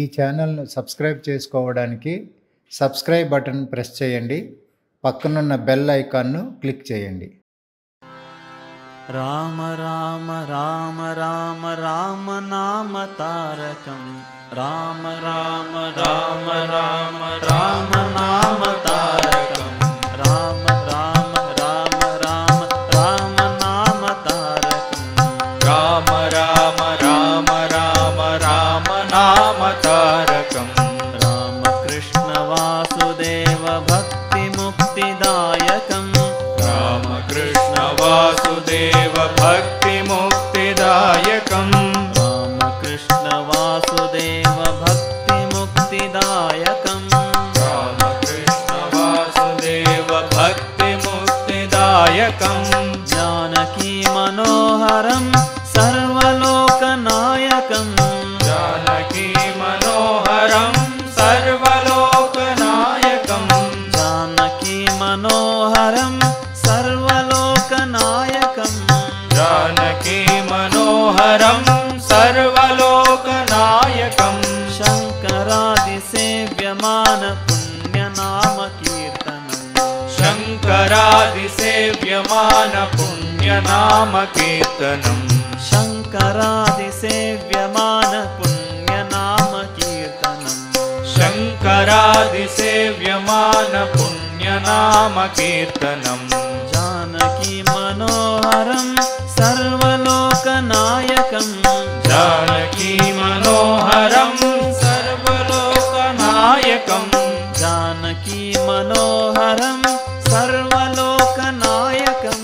ఈ ఛానల్ను సబ్స్క్రైబ్ చేసుకోవడానికి సబ్స్క్రైబ్ బటన్ ప్రెస్ చేయండి. పక్కనున్న బెల్ ఐకాన్ను క్లిక్ చేయండి. రామ రామ రామ రామ రామ నామ తారకం రామ రామ రామ రామ రామ నామ తారకం రామ రామ రామ రామ రామ నామ తారకం రామ రామ రామ రామ రామ నామ తారకం రామ కృష్ణ వాసుదేవ భక్తి ముక్తిదాయకం రామ కృష్ణ వాసుదేవ భక్తి ముక్తిదాయకం రామ కృష్ణ వాసుదేవ భక్తి ముక్తిదాయకం రామ కృష్ణ వాసుదేవ భక్తి ముక్తిదాయకం जानकी मनोहरं सर्वलोकनायकं जानकी मनोहरं सर्वलोकनायकं जानकी मनोहरं सर्वलोकनायकं जानकी मनोहरं सर्वलोकनायकं शङ्करादिसेव्यमान पुण्यनाम कीर्तनम् शङ्करादिसेव्यमान पुण्यनाम कीर्तनम् शङ्करादिसेव्यमान पुण्यनाम कीर्तनम् शङ्करादिसेव्यमान पुण्यनाम कीर्तनम् जानकी मनोहरं सर्वलोकनायकं जानकी मनोहरं सर्वलोकनायकं जानकी मनोहरं सर्वलोकनायकं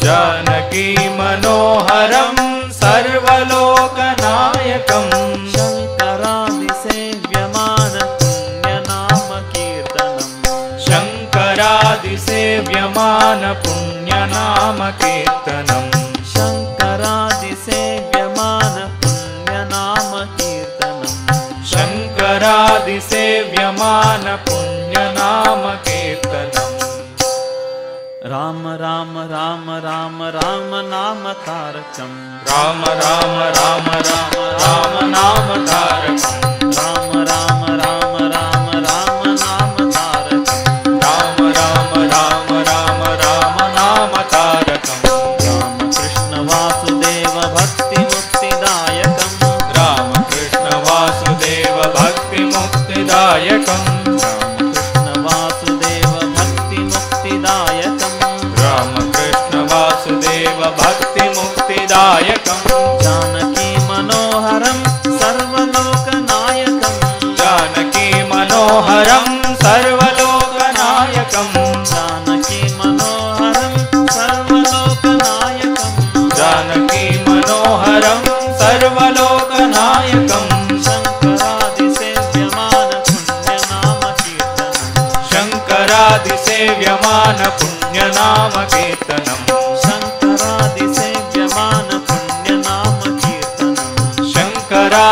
जानकी मनोहरं सर्वलोकनायकं शङ्करादिसेव्यमान पुण्यनाम कीर्तनम् शङ्करादिसेव्यमान पुण्यनाम कीर्तनम् शङ्करादिसेव्यमान पुण्यनाम कीर्तनम् शङ्करादिसेव्यमान पुण्यनाम कीर्तनम् राम राम राम राम राम नाम तारकं राम राम राम राम राम नाम तारकं राम राम राम राम राम नाम तारकं राम राम राम राम राम नाम तारकं राम कृष्ण वासुदेव भक्ति मुक्तिदायकं राम कृष्ण वासुदेव भक्ति मुक्तिदायकं राम कृष्ण वासुदेव भक्ति मुक्तिदायकं राम कृष्ण वासुदेव भक्ति मुक्तिदायकं जानकी मनोहरं सर्वलोकनायकं जानकी मनोहरं सर्वलोकनायकं जानकी मनोहरं सर्वलोकनायकं जानकी मनोहरं सर्वलोकनायकं शङ्करादिसेव्यमान पुण्यनाम कीर्तनम् शङ्करादिसेव्यमान पुण्यनाम कीर्तनम् शङ्करादिसेव्यमान पुण्यनाम कीर्तनम्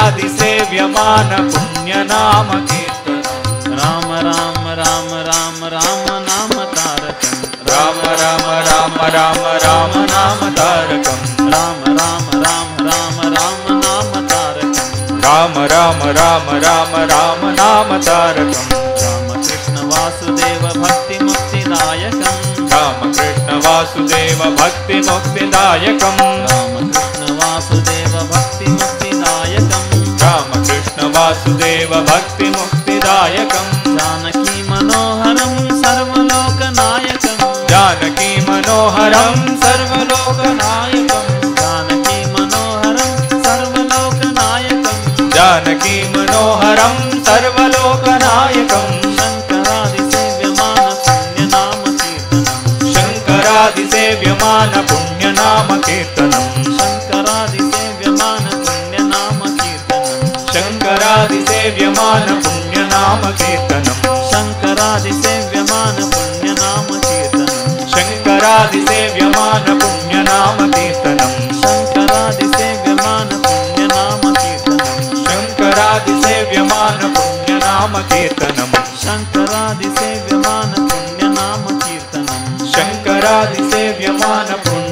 शङ्करादिसेव्यमान पुण्यनाम कीर्तनम् राम राम राम राम राम नाम तारकं राम राम राम राम राम नाम तारकं राम राम राम राम राम नाम तारकं राम राम राम राम राम नाम तारकं राम कृष्ण वासुदेव भक्ति मुक्तिदायकं राम कृष्ण वासुदेव भक्ति मुक्तिदायकं राम कृष्ण वासुदेव भक्ति मुक्तिदायकं राम कृष्ण वासुदेव भक्ति मुक्तिदायकं जानकी मनोहरं सर्वलोकनायकं जानकी मनोहरं सर्वलोकनायकं जानकी मनोहरं सर्वलोकनायकं जानकी मनोहरं सर्वलोकनायकं शङ्करादिसेव्यमान पुण्यनाम कीर्तनम् शङ्करादिसेव्यमान पुण्यनाम कीर्तनम् शङ्करादिसेव्यमान पुण्यनाम कीर्तनम् शङ्करादिसेव्यमान पुण्यनाम कीर्तनम् शङ्करादिसेव्यमान पुण्यनाम कीर्तनम् शङ्करादिसेव्यमान पुण्यनाम कीर्तनम् शङ्करादिसेव्यमान पुण्यनाम कीर्तनम् शङ्करादिसेव्यमान पुण्यनाम आराधिसेव्यमान पुण्य